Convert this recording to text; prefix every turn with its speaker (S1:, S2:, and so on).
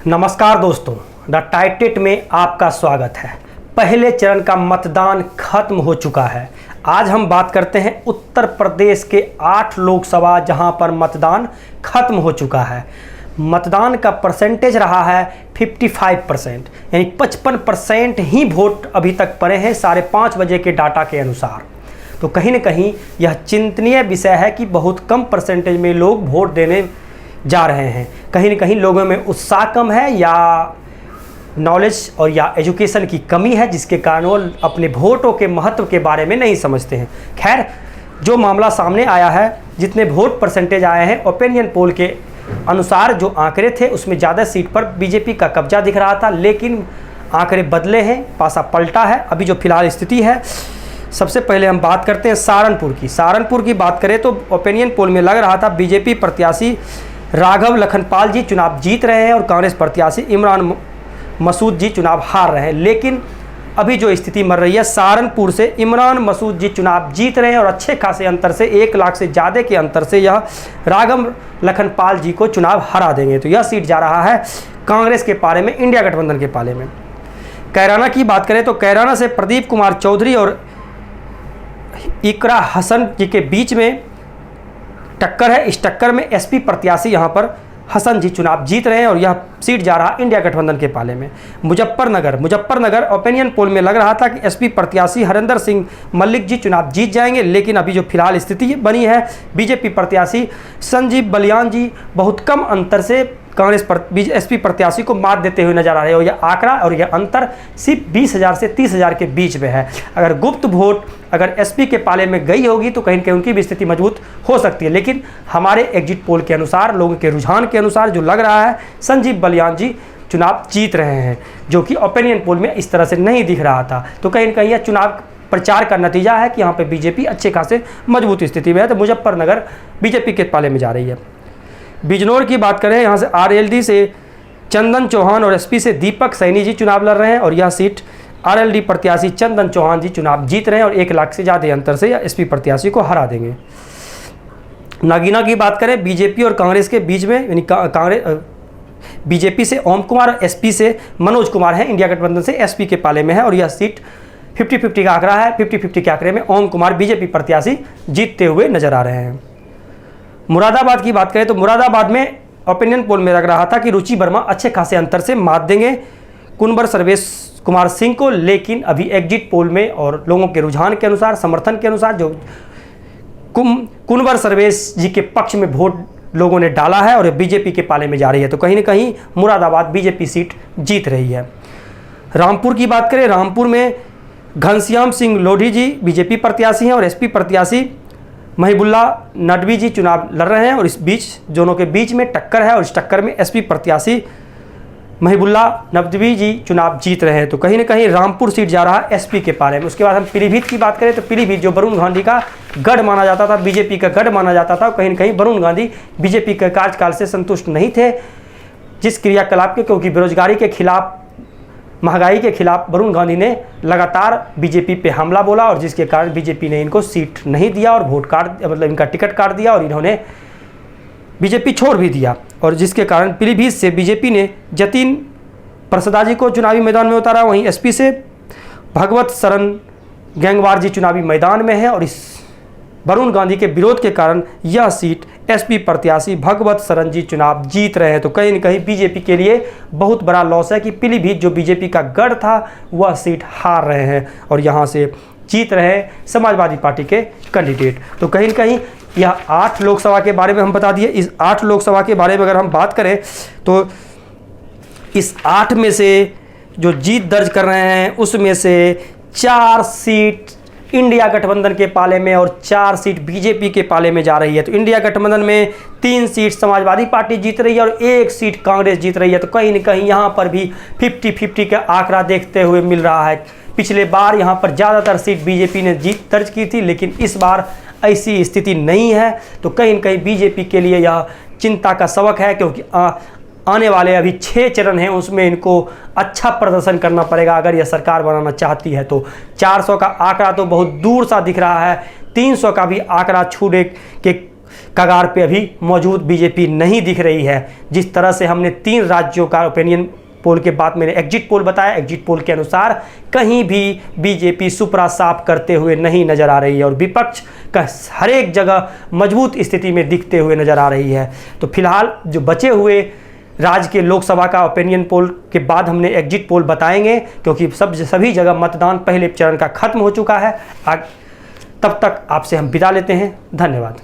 S1: नमस्कार दोस्तों, द टाइटेट में आपका स्वागत है। पहले चरण का मतदान खत्म हो चुका है। आज हम बात करते हैं उत्तर प्रदेश के 8 लोकसभा जहां पर मतदान खत्म हो चुका है। मतदान का परसेंटेज रहा है 55%, यानी 55% ही वोट अभी तक पड़े हैं 5:30 बजे के डाटा के अनुसार। तो कहीं ना कहीं यह चिंतनीय विषय है कि बहुत कम परसेंटेज में लोग वोट देने जा रहे हैं। कहीं ना कहीं लोगों में उत्साह कम है या नॉलेज और या एजुकेशन की कमी है, जिसके कारण वो अपने वोटों के महत्व के बारे में नहीं समझते हैं। खैर, जो मामला सामने आया है, जितने वोट परसेंटेज आए हैं, ओपिनियन पोल के अनुसार जो आंकड़े थे उसमें ज़्यादा सीट पर बीजेपी का कब्जा दिख रहा था, लेकिन आंकड़े बदले हैं, पासा पलटा है। अभी जो फिलहाल स्थिति है, सबसे पहले हम बात करते हैं सहारनपुर की बात करें तो ओपिनियन पोल में लग रहा था बीजेपी प्रत्याशी राघव लखनपाल जी चुनाव जीत रहे हैं और कांग्रेस प्रत्याशी इमरान मसूद जी चुनाव हार रहे हैं। लेकिन अभी जो स्थिति मर रही है, सहारनपुर से इमरान मसूद जी चुनाव जीत रहे हैं और अच्छे खासे अंतर से, 1 लाख से ज़्यादा के अंतर से यह राघव लखनपाल जी को चुनाव हरा देंगे। तो यह सीट जा रहा है कांग्रेस के पाले में, इंडिया गठबंधन के पाले में। कैराना की बात करें तो कैराना से प्रदीप कुमार चौधरी और इकरा हसन जी के बीच में टक्कर है। इस टक्कर में एसपी प्रत्याशी यहां पर हसन जी चुनाव जीत रहे हैं और यह सीट जा रहा इंडिया गठबंधन के पाले में। मुजफ्फरनगर ओपिनियन पोल में लग रहा था कि एसपी प्रत्याशी हरिंदर सिंह मल्लिक जी चुनाव जीत जाएंगे, लेकिन अभी जो फिलहाल स्थिति बनी है, बीजेपी प्रत्याशी संजीव बलियान जी बहुत कम अंतर से कांग्रेस एसपी प्रत्याशी को मात देते हुए नजर आ रहे हो। यह आंकड़ा और यह अंतर सिर्फ 20,000 से 30,000 के बीच में है। अगर गुप्त वोट अगर एसपी के पाले में गई होगी तो कहीं न कहीं उनकी भी स्थिति मजबूत हो सकती है, लेकिन हमारे एग्जिट पोल के अनुसार, लोगों के रुझान के अनुसार जो लग रहा है, संजीव बलियान जी चुनाव जीत रहे हैं, जो कि ओपिनियन पोल में इस तरह से नहीं दिख रहा था। तो कहीं न कहीं यह चुनाव प्रचार का नतीजा है कि यहाँ पे बीजेपी अच्छे खासे मजबूत स्थिति में है। तो मुजफ्फरनगर बीजेपी के पाले में जा रही है। बिजनौर की बात करें, यहाँ से आरएलडी से चंदन चौहान और एसपी से दीपक सैनी जी चुनाव लड़ रहे हैं और यह सीट आरएलडी प्रत्याशी चंदन चौहान जी चुनाव जीत रहे हैं और 1 लाख से ज़्यादा अंतर से एसपी प्रत्याशी को हरा देंगे। नागीना की बात करें, बीजेपी और कांग्रेस के बीच में, यानी कांग्रेस बीजेपी से ओम कुमार और एसपी से मनोज कुमार हैं, इंडिया गठबंधन से एसपी के पाले में है और यह सीट 50-50 का आंकड़ा है। 50-50 के आंकड़े में ओम कुमार बीजेपी प्रत्याशी जीतते हुए नजर आ रहे हैं। मुरादाबाद की बात करें तो मुरादाबाद में ओपिनियन पोल में लग रहा था कि रुचि वर्मा अच्छे खासे अंतर से मात देंगे कुनवर सर्वेश कुमार सिंह को, लेकिन अभी एग्जिट पोल में और लोगों के रुझान के अनुसार, समर्थन के अनुसार, जो कुनवर सर्वेश जी के पक्ष में वोट लोगों ने डाला है और बीजेपी के पाले में जा रही है। तो कहीं ना कहीं मुरादाबाद बीजेपी सीट जीत रही है। रामपुर की बात करें, रामपुर में घनश्याम सिंह लोधी जी बीजेपी प्रत्याशी हैं और एसपी प्रत्याशी महिबुल्ला नदवी जी चुनाव लड़ रहे हैं और इस बीच दोनों के बीच में टक्कर है और इस टक्कर में एसपी प्रत्याशी महिबुल्ला नदवी जी चुनाव जीत रहे हैं। तो कहीं ना कहीं रामपुर सीट जा रहा है एसपी के पाले में। उसके बाद हम पीलीभीत की बात करें तो पीलीभीत जो वरुण गांधी का गढ़ माना जाता था, बीजेपी का गढ़ माना जाता था, कहीं ना कहीं वरुण गांधी बीजेपी के कार्यकाल से संतुष्ट नहीं थे, जिस क्रियाकलाप के, क्योंकि बेरोजगारी के खिलाफ, महंगाई के खिलाफ वरुण गांधी ने लगातार बीजेपी पे हमला बोला और जिसके कारण बीजेपी ने इनको सीट नहीं दिया और वोट काट, मतलब इनका टिकट काट दिया और इन्होंने बीजेपी छोड़ भी दिया और जिसके कारण पीलीभीत से बीजेपी ने जतिन प्रसादा जी को चुनावी मैदान में उतारा। वहीं एसपी से भगवत शरण गैंगवार जी चुनावी मैदान में है और इस वरुण गांधी के विरोध के कारण यह सीट एसपी प्रत्याशी भगवत शरण जी चुनाव जीत रहे हैं। तो कहीं न कहीं बीजेपी के लिए बहुत बड़ा लॉस है कि पीलीभीत जो बीजेपी का गढ़ था वह सीट हार रहे हैं और यहाँ से जीत रहे हैं समाजवादी पार्टी के कैंडिडेट। तो कहीं न कहीं यह 8 लोकसभा के बारे में हम बता दिए। इस 8 लोकसभा के बारे में अगर हम बात करें तो इस 8 में से जो जीत दर्ज कर रहे हैं उसमें से 4 सीट इंडिया गठबंधन के पाले में और 4 सीट बीजेपी के पाले में जा रही है। तो इंडिया गठबंधन में 3 सीट समाजवादी पार्टी जीत रही है और 1 सीट कांग्रेस जीत रही है। तो कहीं न कहीं यहाँ पर भी 50-50 का आंकड़ा देखते हुए मिल रहा है। पिछले बार यहाँ पर ज़्यादातर सीट बीजेपी ने जीत दर्ज की थी, लेकिन इस बार ऐसी स्थिति नहीं है। तो कहीं न कहीं बीजेपी के लिए यह चिंता का सबक है, क्योंकि आने वाले अभी 6 चरण हैं, उसमें इनको अच्छा प्रदर्शन करना पड़ेगा अगर यह सरकार बनाना चाहती है। तो 400 का आंकड़ा तो बहुत दूर सा दिख रहा है, 300 का भी आंकड़ा छूने के कगार पे अभी मौजूद बीजेपी नहीं दिख रही है। जिस तरह से हमने 3 राज्यों का ओपिनियन पोल के बाद मैंने एग्जिट पोल बताया, एग्जिट पोल के अनुसार कहीं भी बीजेपी सुपरा साफ करते हुए नहीं नजर आ रही है और विपक्ष का हर एक जगह मजबूत स्थिति में दिखते हुए नजर आ रही है। तो फिलहाल जो बचे हुए राज्य के लोकसभा का ओपिनियन पोल के बाद हमने एग्जिट पोल बताएंगे, क्योंकि सभी जगह मतदान पहले चरण का खत्म हो चुका है। तब तक आपसे हम विदा लेते हैं। धन्यवाद।